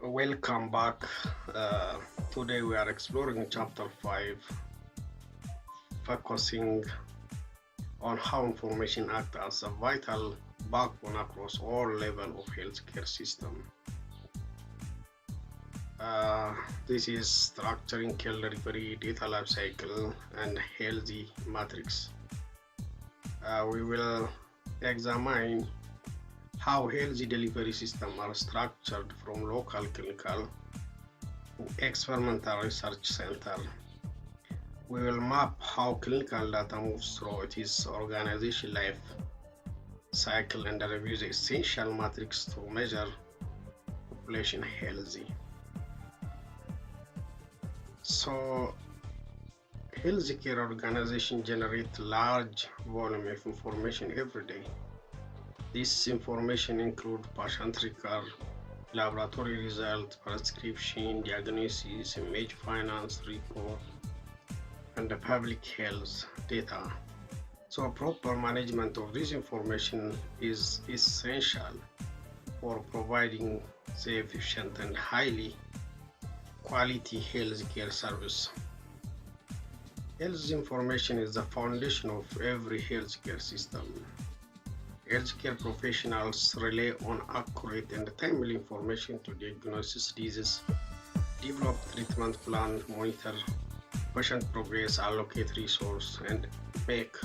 Welcome back. Uh, Today we are exploring chapter 5, focusing on how information acts as a vital backbone across all levels of healthcare system. Uh, this is structuring care delivery, data lifecycle, and healthy matrix. We will examine how healthy delivery systems are structured from local clinical to experimental research center. We will map how clinical data moves through its organization life cycle and review the essential metrics to measure population healthy. So, healthcare organizations generate large volume of information every day. This information include patient record, laboratory result, prescription, diagnosis, image finance report, and the public health data. So proper management of this information is essential for providing the efficient and highly quality healthcare service. Health information is the foundation of every healthcare system. Healthcare professionals rely on accurate and timely information to diagnose diseases, develop treatment plan, monitor patient progress, allocate resources, and make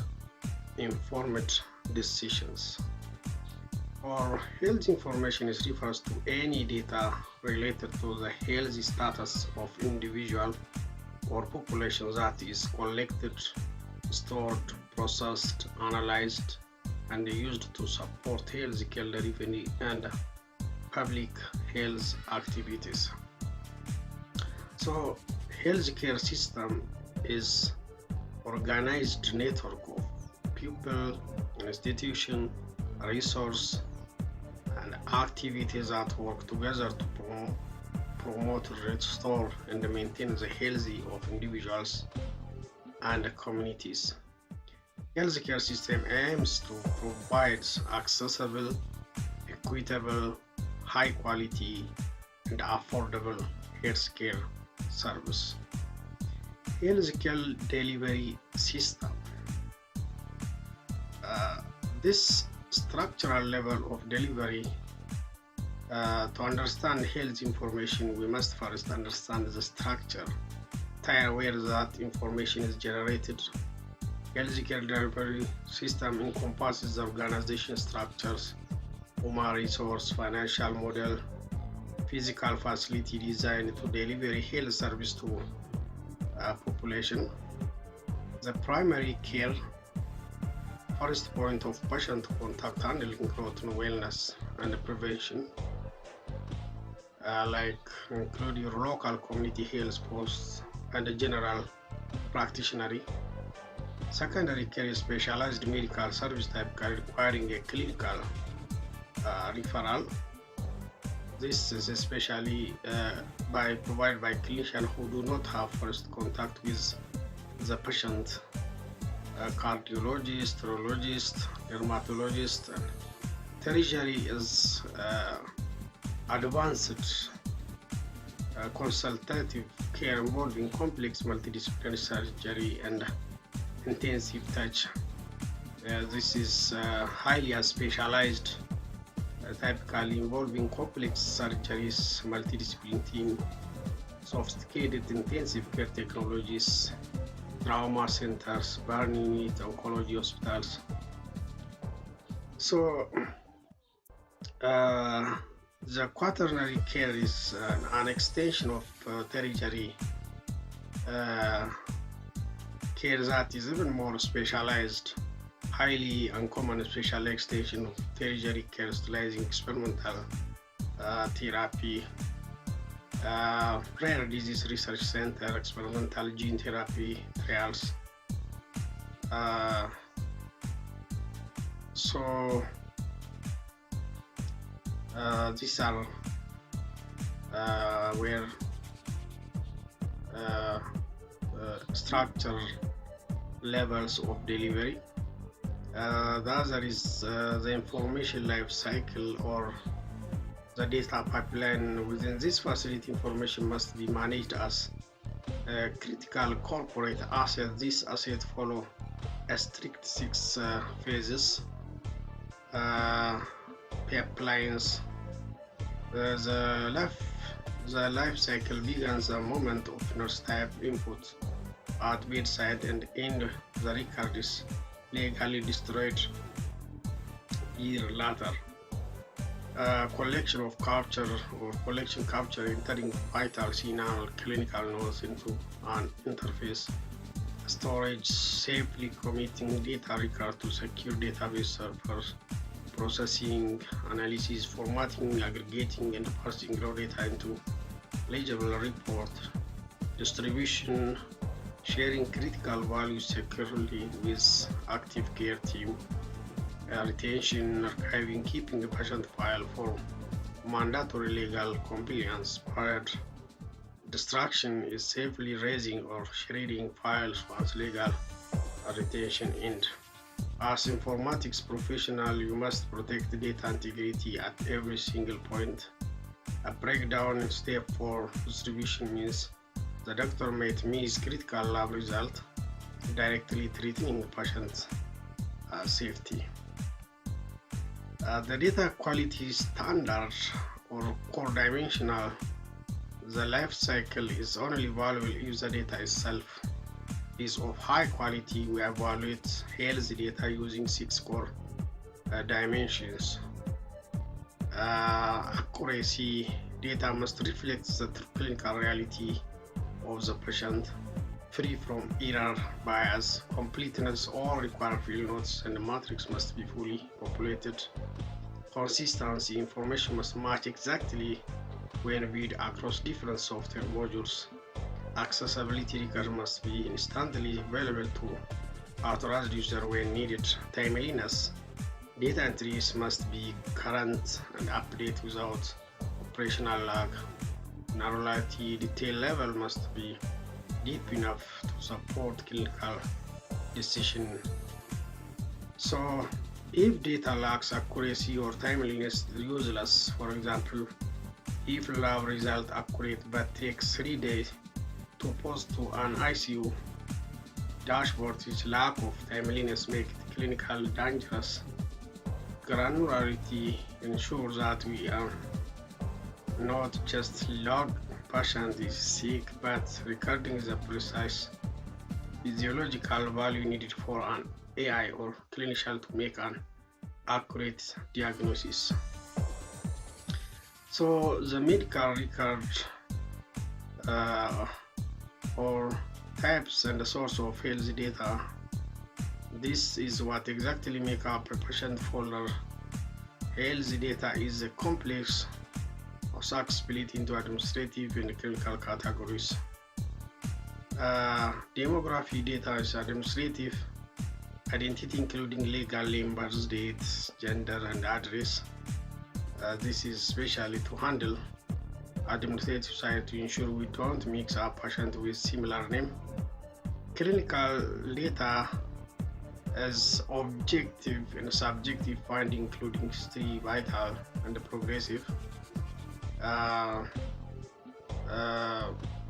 informed decisions. Or health information is refers to any data related to the health status of individual or population that is collected, stored, processed, analyzed, and used to support healthcare delivery and public health activities. So, healthcare system is organized network of people, institution, resource, and activities that work together to promote, restore, and maintain the health of individuals and communities. Healthcare system aims to provide accessible, equitable, high quality, and affordable healthcare service. Healthcare delivery system. Uh, this structural level of delivery. To understand health information, we must first understand the structure, where that information is generated. Healthcare delivery system encompasses the organization structures, human resource, financial model, physical facility designed to deliver health service to population. The primary care, first point of patient contact, handling growth and wellness and prevention, like include your local community health posts and the general practitioner. Secondary care is specialized medical service type care requiring a clinical referral. This is especially provided by clinicians who do not have first contact with the patient, cardiologist, urologist, dermatologist. And tertiary is advanced consultative care involving complex multidisciplinary surgery and intensive touch. This is highly specialized, typically involving complex surgeries, multidisciplinary team, sophisticated intensive care technologies, trauma centers, burn unit, oncology hospitals. So, the quaternary care is an extension of tertiary uh, care that is even more specialized, highly uncommon special extension of tertiary care utilizing experimental therapy, rare disease research center, experimental gene therapy trials. Uh, so these are where uh, structure levels of delivery. The other is the information life cycle or the data pipeline. Within this facility, information must be managed as a critical corporate asset. These assets follow a strict six phases pipelines. The life cycle begins the moment of nurse type input at bedside and end the record is legally destroyed year later. Collection of capture or collection capture entering vital signal clinical nodes into an interface. Storage safely committing data record to secure database servers. Processing, analysis, formatting, aggregating, and parsing raw data into legible report. Distribution, sharing critical values securely with active care team. Retention, archiving, keeping a patient file for mandatory legal compliance. Prior destruction is safely raising or shredding files once legal retention ends. As informatics professional, you must protect data integrity at every single point. A breakdown in step 4 distribution means the doctor might miss critical lab result, directly threatening patient safety. The data quality standard or core dimensional. The life cycle is only valuable if the data itself is of high quality. We evaluate health data using 6 core dimensions. Accuracy. Data must reflect the clinical reality of the patient, free from error, bias, completeness, or require field notes, and the matrix must be fully populated. Consistency. Information must match exactly when viewed across different software modules. Accessibility. Record must be instantly available to authorized user when needed. Timeliness. Data entries must be current and updated without operational lag. Narrowity. Detail level must be deep enough to support clinical decision. So, if data lacks accuracy or timeliness, is useless. For example, if lab result accurate but takes 3 days to post to an ICU dashboard, its lack of timeliness makes it clinical dangerous. Granularity ensures that we are not just log patient is sick, but recording the precise physiological value needed for an AI or clinician to make an accurate diagnosis. So the medical record or types and the source of health data. This is what exactly make up a patient folder. Health data is a complex SAC split into administrative and clinical categories. Demography data is administrative. Identity including legal name, birth date, gender, and address. This is especially to handle administrative side to ensure we don't mix up patient with similar name. Clinical data as objective and subjective finding including history, vital, and progressive.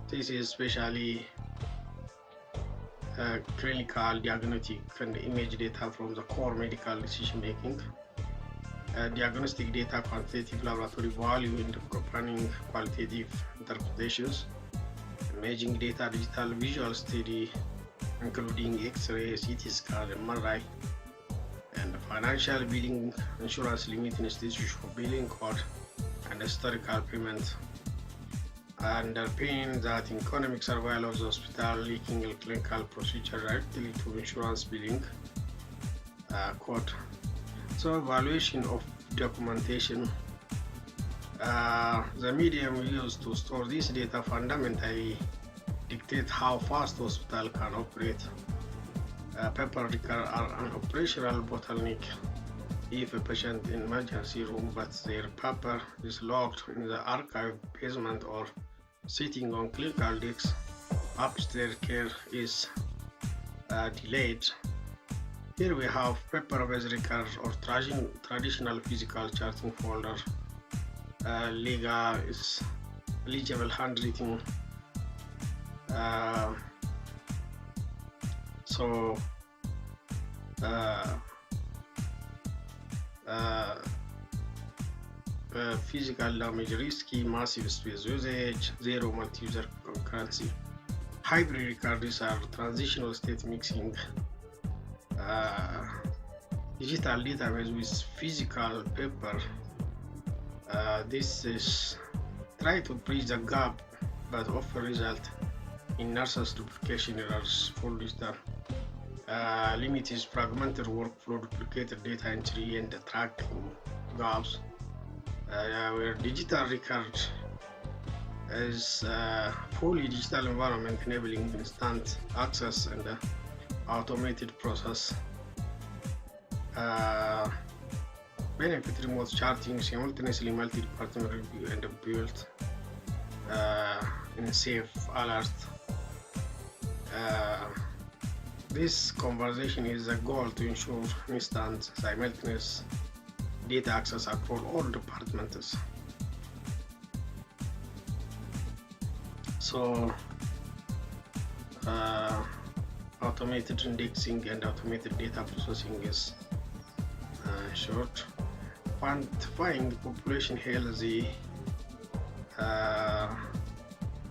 This is especially clinical, diagnostic, and image data from the core medical decision making. Diagnostic data, quantitative laboratory value, and accompanying qualitative interpretations. Imaging data, digital visual study, including X-ray, CT scan, MRI, and financial billing, insurance limit, institutional billing code, and historical payment. Underpin that economic survival of the hospital linking a clinical procedure directly to insurance billing code. So evaluation of documentation. The medium used to store this data fundamentally dictate how fast the hospital can operate. Paper records are an operational bottleneck. If a patient in emergency room but their paper is locked in the archive basement or sitting on clinical desks, upstairs care is delayed. Here we have paper-based records or traditional physical charting folder. Liga is eligible handwriting. Uh, so uh, uh, physical damage risky, massive space usage, zero multi-user concurrency. Hybrid records are transitional state mixing digital database with physical paper. This is try to bridge the gap, but often result in nurses duplication errors for digital. Limit is fragmented workflow, duplicated data entry, and the tracking gaps. Where digital record is fully digital environment enabling instant access and automated process. Benefit remote charting, simultaneously multi-department review, and built in safe alert. This conversation is a goal to ensure instant simultaneous data access across all departments. So automated indexing and automated data processing is short. Quantifying population healthy,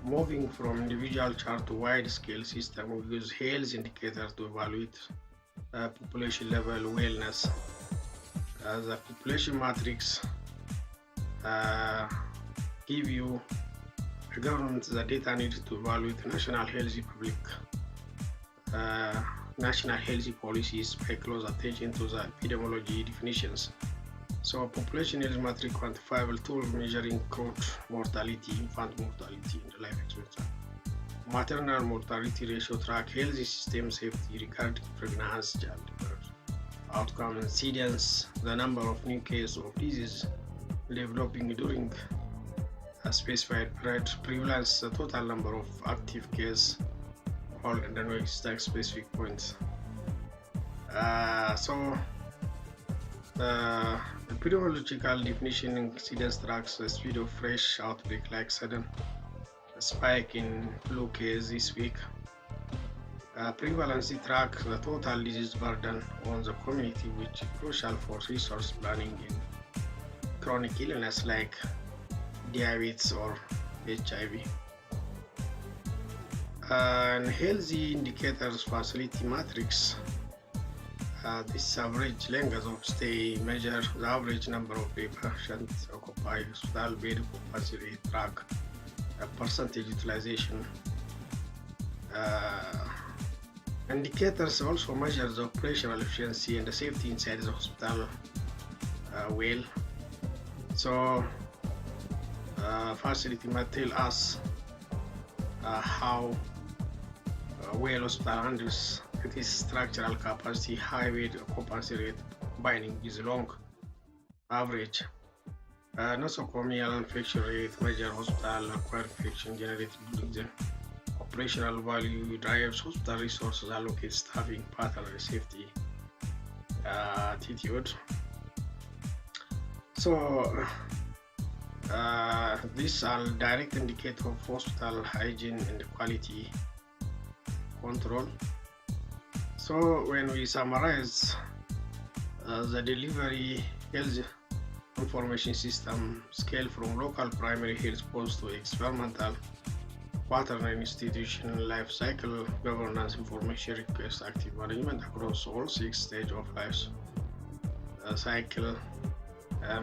moving from individual chart to wide-scale system, we use health indicators to evaluate population level wellness. The population matrix give you the government the data needed to evaluate national healthy national healthy policies, pay close attention to the epidemiology definitions. So population health matrix quantifiable tool measuring growth, mortality, infant mortality, and life expectancy. Maternal mortality ratio track healthy system safety regarding pregnancy, childbirth, outcome incidence, the number of new cases of disease developing during a specified period, prevalence, the total number of active cases, all and then we stack specific points. Epidemiological definition incidence tracks the speed of fresh outbreak like sudden spike in flu case this week. Prevalence tracks the total disease burden on the community, which is crucial for resource planning in chronic illness like diabetes or HIV. And healthy indicators facility matrix. This average length of stay measure the average number of patients occupy hospital bed occupancy rate, track percentage utilization. Indicators also measure the operational efficiency and the safety inside the hospital well. So facility might tell us how well hospital handles its structural capacity, high bed occupancy rate, binding is long average. Nosocomial infection rate measure hospital acquired infection generated during the operational value drives hospital resources, allocate staffing pattern and safety attitude. So these are direct indicators of hospital hygiene and quality control. So when we summarize the delivery health information system scale from local primary health post to experimental quaternary institutional life cycle governance information request active management across all 6 stages of life cycle.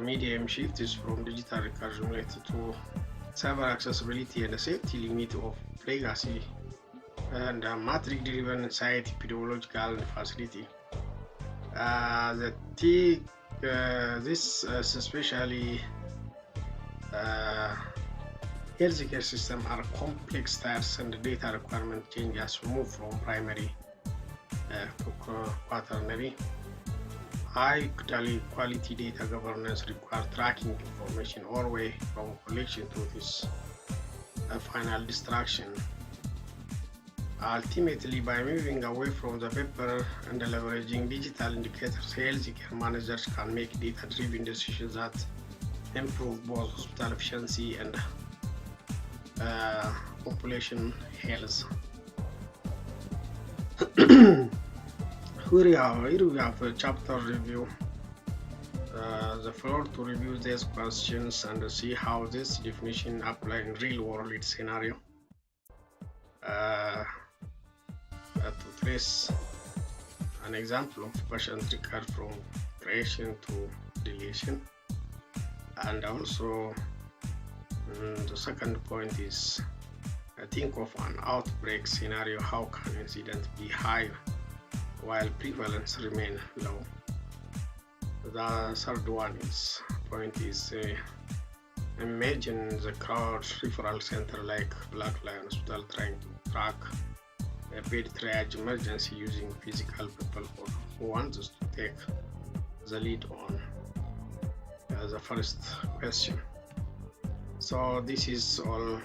Medium shift is from digital records related to cyber accessibility and the safety limit of legacy and matrix driven site epidemiological facility. This especially healthcare system are complex types and data requirement change as we move from primary to quaternary. High quality data governance require tracking information all the way from collection to this final destruction. Ultimately, by moving away from the paper and leveraging digital indicators, healthcare managers can make data-driven decisions that improve both hospital efficiency and population health. Here we have a chapter review. The floor to review these questions and see how this definition apply in real world scenario. To trace an example of patient record from creation to deletion, and also the second point is think of an outbreak scenario. How can incident be high while prevalence remain low? The third one is imagine the crowd referral center like Black Lion Hospital trying to track a bed triage emergency using physical people who wants to take the lead on the first question. So this is all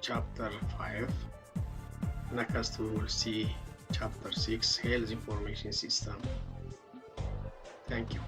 chapter 5. Next we will see chapter 6, health information system. Thank you.